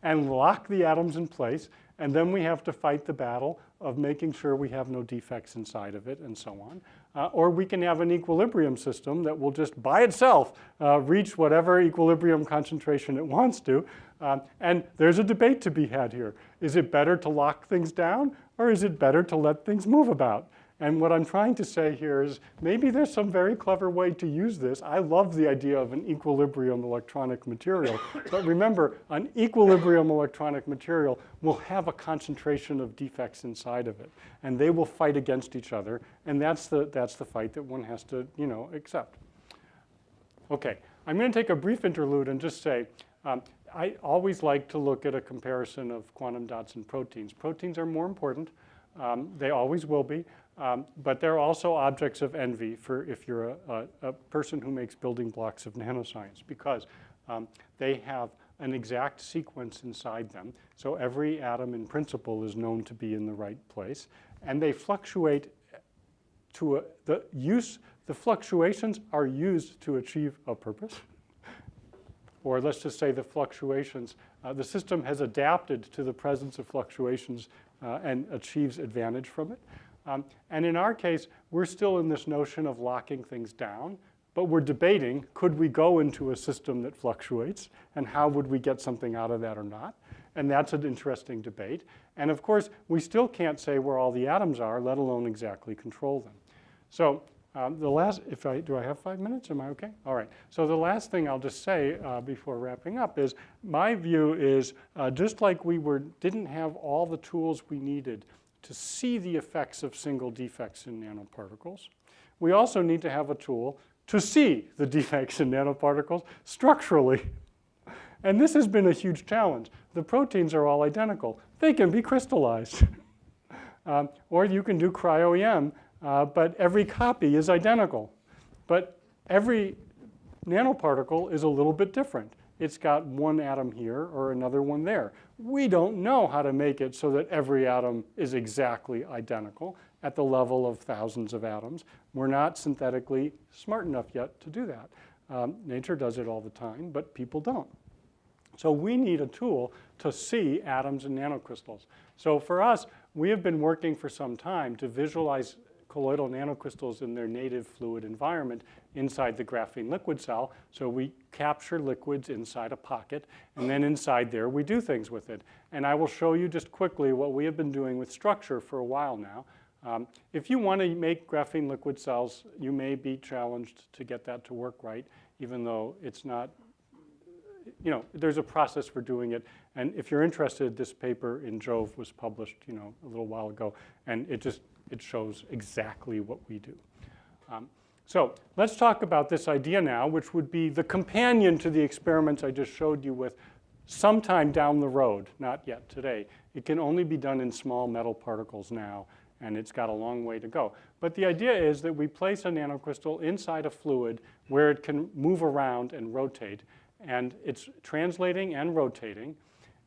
and lock the atoms in place, and then we have to fight the battle of making sure we have no defects inside of it and so on. Or we can have an equilibrium system that will just by itself reach whatever equilibrium concentration it wants to. And there's a debate to be had here. Is it better to lock things down, or is it better to let things move about? And what I'm trying to say here is maybe there's some very clever way to use this. I love the idea of an equilibrium electronic material. But remember, an equilibrium electronic material will have a concentration of defects inside of it. And they will fight against each other. And that's the fight that one has to, you know, accept. OK, I'm going to take a brief interlude and just say, I always like to look at a comparison of quantum dots and proteins. Proteins are more important. They always will be. But they're also objects of envy for if you're a person who makes building blocks of nanoscience, because they have an exact sequence inside them. So every atom in principle is known to be in the right place. And they fluctuate to the fluctuations are used to achieve a purpose. Or let's just say the fluctuations, the system has adapted to the presence of fluctuations and achieves advantage from it. And in our case, we're still in this notion of locking things down, but we're debating, could we go into a system that fluctuates, and how would we get something out of that or not? And that's an interesting debate. And of course, we still can't say where all the atoms are, let alone exactly control them. So the last, do I have 5 minutes? Am I okay? All right. So the last thing I'll just say before wrapping up is, my view is just like we didn't have all the tools we needed to see the effects of single defects in nanoparticles, we also need to have a tool to see the defects in nanoparticles structurally. And this has been a huge challenge. The proteins are all identical. They can be crystallized. Or you can do cryo-EM, but every copy is identical. But every nanoparticle is a little bit different. It's got one atom here or another one there. We don't know how to make it so that every atom is exactly identical at the level of thousands of atoms. We're not synthetically smart enough yet to do that. Nature does it all the time, but people don't. So we need a tool to see atoms and nanocrystals. So for us, we have been working for some time to visualize colloidal nanocrystals in their native fluid environment inside the graphene liquid cell. So we capture liquids inside a pocket, and then inside there we do things with it. And I will show you just quickly what we have been doing with structure for a while now. If you want to make graphene liquid cells, you may be challenged to get that to work right, even though it's not, you know, there's a process for doing it. And if you're interested, this paper in Jove was published, you know, a little while ago, and it shows exactly what we do. So let's talk about this idea now, which would be the companion to the experiments I just showed you with sometime down the road, not yet today. It can only be done in small metal particles now, and it's got a long way to go. But the idea is that we place a nanocrystal inside a fluid where it can move around and rotate, and it's translating and rotating.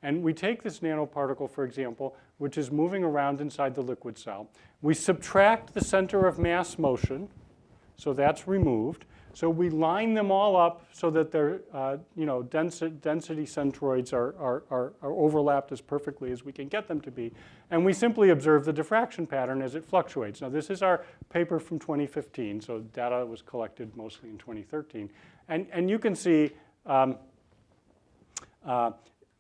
And we take this nanoparticle, for example, which is moving around inside the liquid cell. We subtract the center of mass motion, so that's removed. So we line them all up so that their density centroids are overlapped as perfectly as we can get them to be. And we simply observe the diffraction pattern as it fluctuates. Now this is our paper from 2015, so data was collected mostly in 2013. And you can see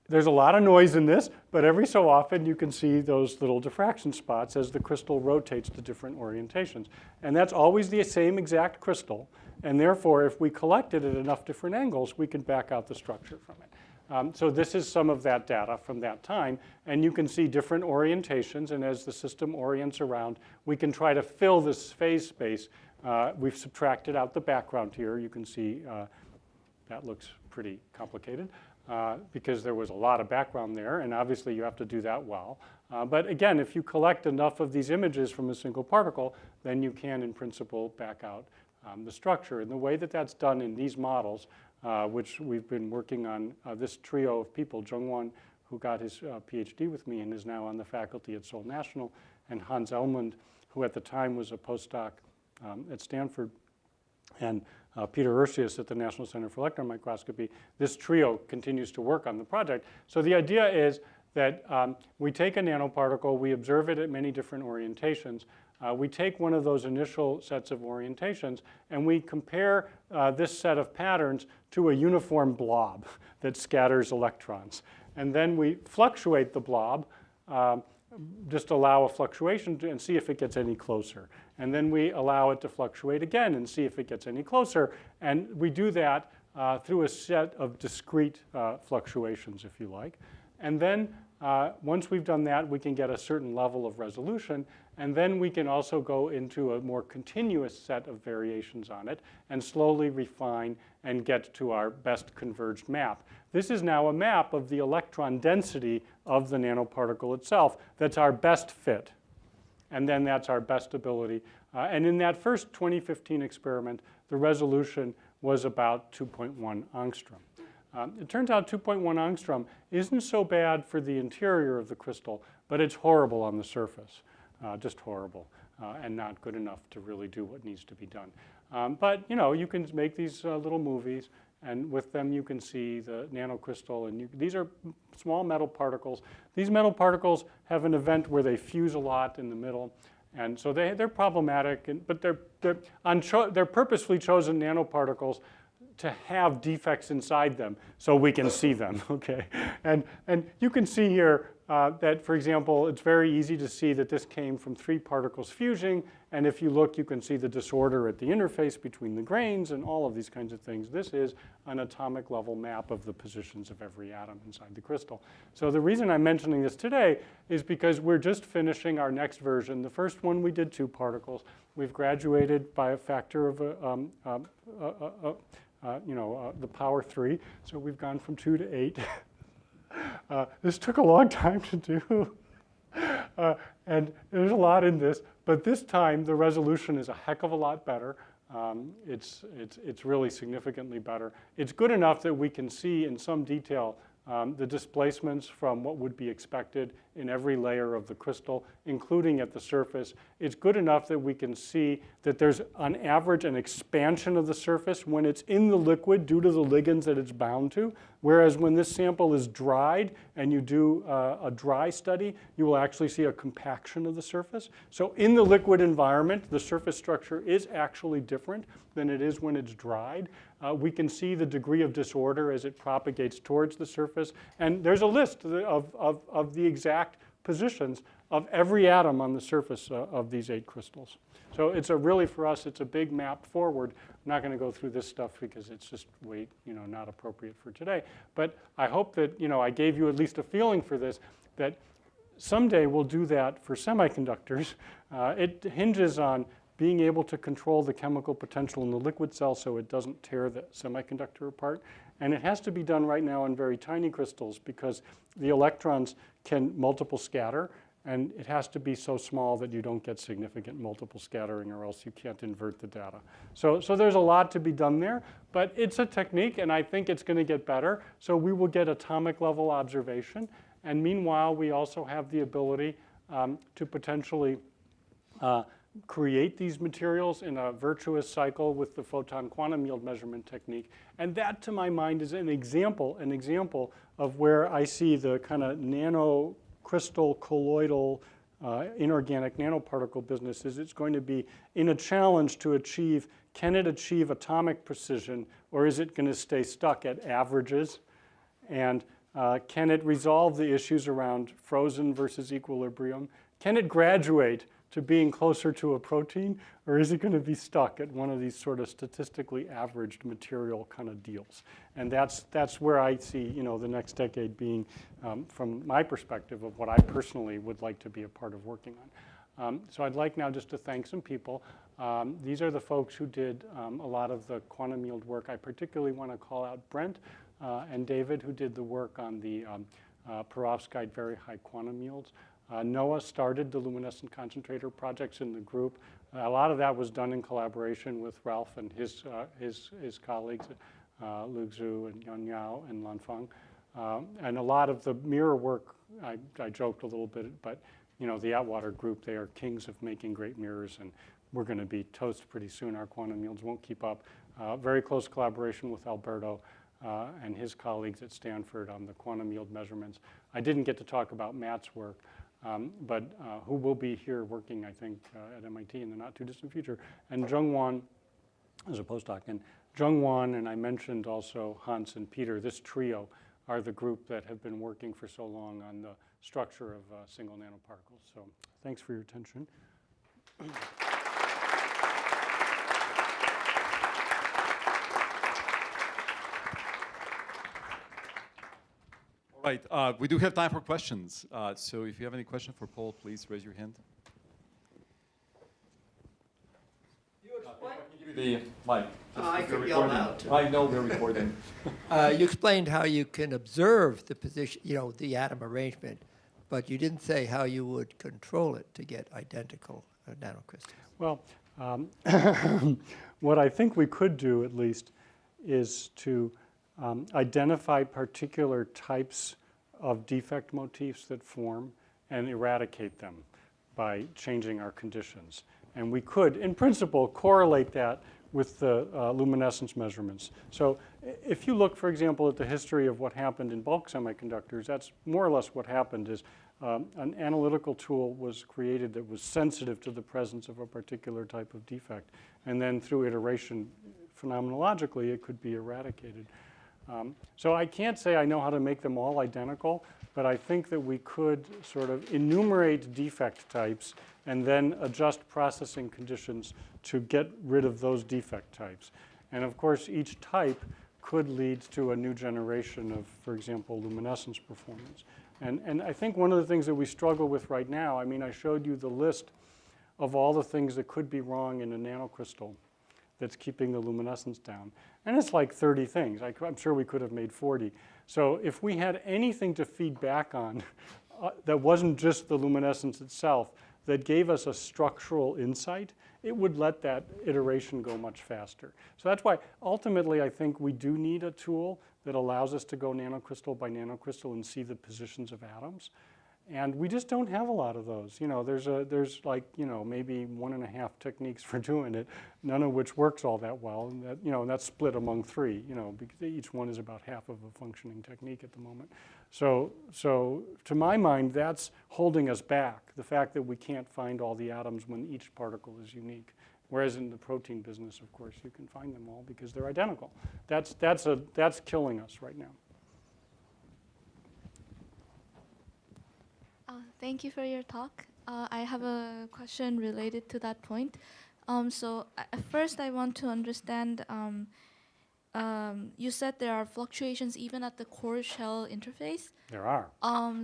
there's a lot of noise in this, but every so often you can see those little diffraction spots as the crystal rotates to different orientations. And that's always the same exact crystal. And therefore, if we collect it at enough different angles, we can back out the structure from it. So this is some of that data from that time. And you can see different orientations. And as the system orients around, we can try to fill this phase space. We've subtracted out the background here. You can see that looks pretty complicated. Because there was a lot of background there, and obviously you have to do that well. But again, if you collect enough of these images from a single particle, then you can, in principle, back out the structure. And the way that that's done in these models, which we've been working on, this trio of people, Jungwon, who got his PhD with me and is now on the faculty at Seoul National, and Hans Elmund, who at the time was a postdoc at Stanford, and Peter Ursius at the National Center for Electron Microscopy. This trio continues to work on the project. So the idea is that we take a nanoparticle, we observe it at many different orientations. We take one of those initial sets of orientations and we compare this set of patterns to a uniform blob that scatters electrons. And then we fluctuate the blob, just allow a fluctuation and see if it gets any closer. And then we allow it to fluctuate again and see if it gets any closer. And we do that through a set of discrete fluctuations, if you like. And then once we've done that, we can get a certain level of resolution. And then we can also go into a more continuous set of variations on it and slowly refine and get to our best converged map. This is now a map of the electron density of the nanoparticle itself. That's our best fit. And then that's our best ability. And in that first 2015 experiment, the resolution was about 2.1 angstrom. It turns out 2.1 angstrom isn't so bad for the interior of the crystal, but it's horrible on the surface, just horrible, and not good enough to really do what needs to be done. But you can make these little movies, and with them you can see the nanocrystal, and these are small metal particles. These metal particles have an event where they fuse a lot in the middle, and so they're problematic, but they're purposefully chosen nanoparticles to have defects inside them so we can see them, okay? And you can see here that, for example, it's very easy to see that this came from 3 particles fusing, and if you look, you can see the disorder at the interface between the grains and all of these kinds of things. This is an atomic level map of the positions of every atom inside the crystal. So the reason I'm mentioning this today is because we're just finishing our next version. The first one we did 2 particles. We've graduated by a factor of the power 3, so we've gone from 2 to 8. This took a long time to do, and there's a lot in this, but this time the resolution is a heck of a lot better. It's really significantly better. It's good enough that we can see in some detail the displacements from what would be expected in every layer of the crystal, including at the surface. It's good enough that we can see that there's, on average, an expansion of the surface when it's in the liquid due to the ligands that it's bound to, whereas when this sample is dried and you do a dry study, you will actually see a compaction of the surface. So in the liquid environment, the surface structure is actually different than it is when it's dried. We can see the degree of disorder as it propagates towards the surface. And there's a list of the exact positions of every atom on the surface of these 8 crystals. So it's really, for us, it's a big map forward. I'm not going to go through this stuff because it's just way, not appropriate for today. But I hope that, I gave you at least a feeling for this, that someday we'll do that for semiconductors. It hinges on being able to control the chemical potential in the liquid cell so it doesn't tear the semiconductor apart. And it has to be done right now in very tiny crystals because the electrons can multiple scatter. And it has to be so small that you don't get significant multiple scattering, or else you can't invert the data. So there's a lot to be done there, but it's a technique, and I think it's going to get better. So we will get atomic level observation. And meanwhile, we also have the ability to potentially create these materials in a virtuous cycle with the photon quantum yield measurement technique. And that, to my mind, is an example of where I see the kind of nanocrystal colloidal inorganic nanoparticle business is it's going to be in a challenge to achieve, can it achieve atomic precision, or is it going to stay stuck at averages? And can it resolve the issues around frozen versus equilibrium? Can it graduate to being closer to a protein, or is it going to be stuck at one of these sort of statistically averaged material kind of deals? And that's where I see, you know, the next decade being, from my perspective, of what I personally would like to be a part of working on. So I'd like now just to thank some people. These are the folks who did a lot of the quantum yield work. I particularly want to call out Brent and David, who did the work on the perovskite very high quantum yields. Noah started the luminescent concentrator projects in the group. A lot of that was done in collaboration with Ralph and his colleagues, Lu Xu and Yan Yao and Lan Feng. And a lot of the mirror work, I joked a little bit, but you know, the Atwater group, they are kings of making great mirrors, and we're going to be toast pretty soon. Our quantum yields won't keep up. Very close collaboration with Alberto and his colleagues at Stanford on the quantum yield measurements. I didn't get to talk about Matt's work, but who will be here working, I think, at MIT in the not too distant future. And Jung Wan, as a postdoc, and Jung Wan, and I mentioned also Hans and Peter, this trio are the group that have been working for so long on the structure of single nanoparticles. So thanks for your attention. All right, we do have time for questions. So if you have any question for Paul, please raise your hand. You explained, I can give you the mic. I could yell out too. I know we're recording. You explained how you can observe the position, you know, the atom arrangement, but you didn't say how you would control it to get identical nanocrystals. Well, what I think we could do, at least, is to identify particular types of defect motifs that form and eradicate them by changing our conditions. And we could, in principle, correlate that with the luminescence measurements. So if you look, for example, at the history of what happened in bulk semiconductors, that's more or less what happened is an analytical tool was created that was sensitive to the presence of a particular type of defect. And then through iteration, phenomenologically, it could be eradicated. So I can't say I know how to make them all identical, but I think that we could sort of enumerate defect types and then adjust processing conditions to get rid of those defect types. And of course, each type could lead to a new generation of, for example, luminescence performance. And I think one of the things that we struggle with right now, I mean, I showed you the list of all the things that could be wrong in a nanocrystal that's keeping the luminescence down. And it's like 30 things. I'm sure we could have made 40. So if we had anything to feed back on that wasn't just the luminescence itself, that gave us a structural insight, it would let that iteration go much faster. So that's why ultimately I think we do need a tool that allows us to go nanocrystal by nanocrystal and see the positions of atoms. And we just don't have a lot of those. You know, there's like, you know, maybe 1.5 techniques for doing it, none of which works all that well. And that, you know, that's split among 3, you know, because each one is about half of a functioning technique at the moment. So to my mind, that's holding us back, the fact that we can't find all the atoms when each particle is unique. Whereas in the protein business, of course, you can find them all because they're identical. That's killing us right now. Thank you for your talk. I have a question related to that point. So at first I want to understand, you said there are fluctuations even at the Coreshell interface. There are.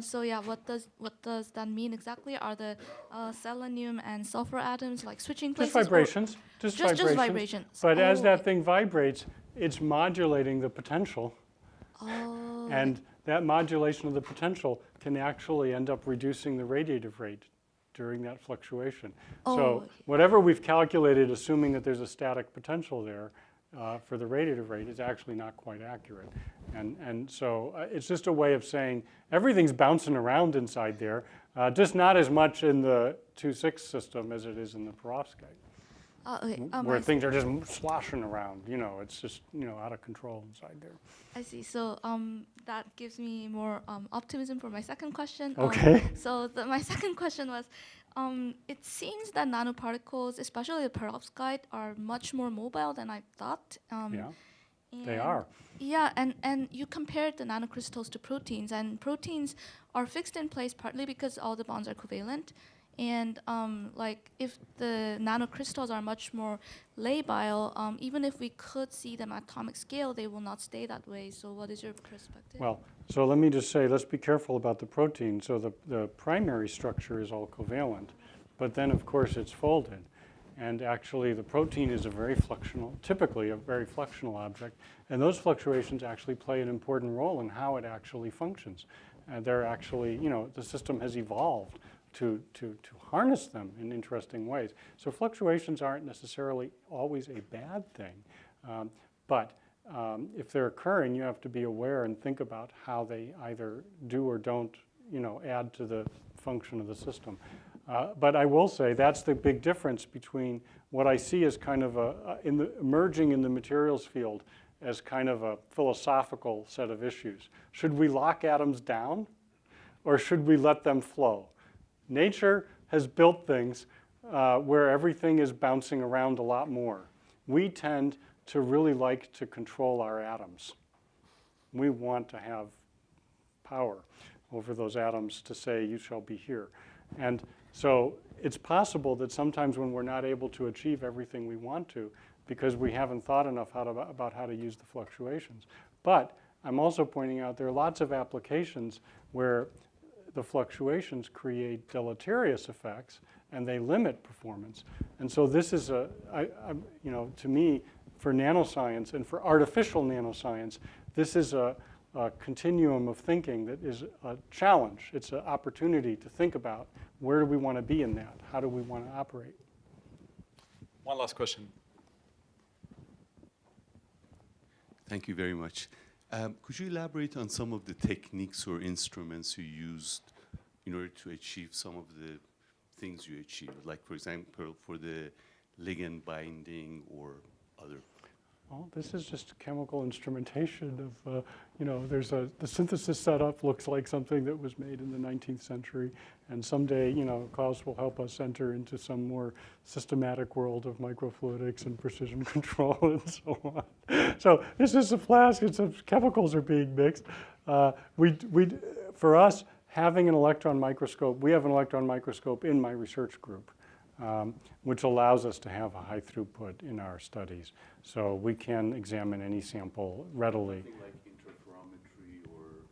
So yeah, what does that mean exactly? Are the selenium and sulfur atoms like switching places? Just vibrations. Just vibrations. But as that thing vibrates, it's modulating the potential. Oh. And that modulation of the potential can actually end up reducing the radiative rate during that fluctuation. Oh, So okay. whatever we've calculated, assuming that there's a static potential there for the radiative rate, is actually not quite accurate. And so it's just a way of saying everything's bouncing around inside there, just not as much in the 2.6 system as it is in the perovskite, Okay. where things are just sloshing around. It's just out of control inside there. I see. So that gives me more optimism for my second question. Okay. So my second question was, it seems that nanoparticles, especially the perovskite, are much more mobile than I thought. Yeah, they and- are. Yeah, and you compared the nanocrystals to proteins, and proteins are fixed in place partly because all the bonds are covalent. And like if the nanocrystals are much more labile, even if we could see them at atomic scale, they will not stay that way. So what is your perspective? Well, so let me just say, let's be careful about the protein. So the primary structure is all covalent, but then of course it's folded. And actually the protein is typically a very fluxional object. And those fluctuations actually play an important role in how it actually functions. They're actually, the system has evolved to harness them in interesting ways. So fluctuations aren't necessarily always a bad thing, but if they're occurring, you have to be aware and think about how they either do or don't, add to the function of the system. But I will say that's the big difference between what I see as kind of emerging in the materials field as kind of a philosophical set of issues. Should we lock atoms down, or should we let them flow? Nature has built things where everything is bouncing around a lot more. We tend to really like to control our atoms. We want to have power over those atoms to say, you shall be here. And so it's possible that sometimes when we're not able to achieve everything we want to, because we haven't thought enough about how to use the fluctuations. But I'm also pointing out there are lots of applications where the fluctuations create deleterious effects and they limit performance. And so this is to me, for nanoscience and for artificial nanoscience, this is a continuum of thinking that is a challenge. It's an opportunity to think about where do we want to be in that? How do we want to operate? One last question. Thank you very much. Could you elaborate on some of the techniques or instruments you used in order to achieve some of the things you achieved? Like, for example, for the ligand binding or other? Well, this is just chemical instrumentation of, the synthesis setup looks like something that was made in the 19th century. And someday, Klaus will help us enter into some more systematic world of microfluidics and precision control and so on. So this is a flask, chemicals are being mixed. For us, having an electron microscope, we have an electron microscope in my research group. Which allows us to have a high throughput in our studies. So we can examine any sample readily. Something like interferometry or?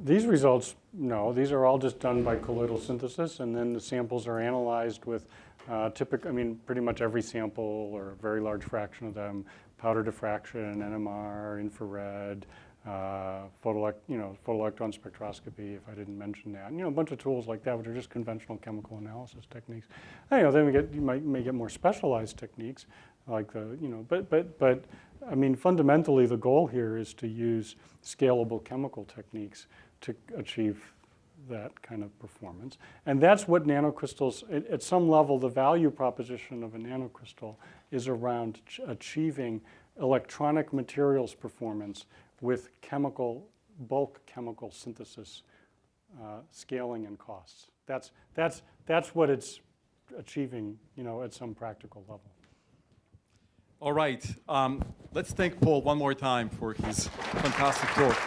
These results, no, these are all just done by colloidal synthesis, and then the samples are analyzed with pretty much every sample or a very large fraction of them, powder diffraction, NMR, infrared, photoelectron spectroscopy, if I didn't mention that. A bunch of tools like that, which are just conventional chemical analysis techniques. And, then you may get more specialized techniques, like but I mean, fundamentally, the goal here is to use scalable chemical techniques to achieve that kind of performance. And that's what nanocrystals, at some level, the value proposition of a nanocrystal is around achieving electronic materials performance with bulk chemical synthesis, scaling and costs. That's what it's achieving, at some practical level. All right. Let's thank Paul one more time for his fantastic talk.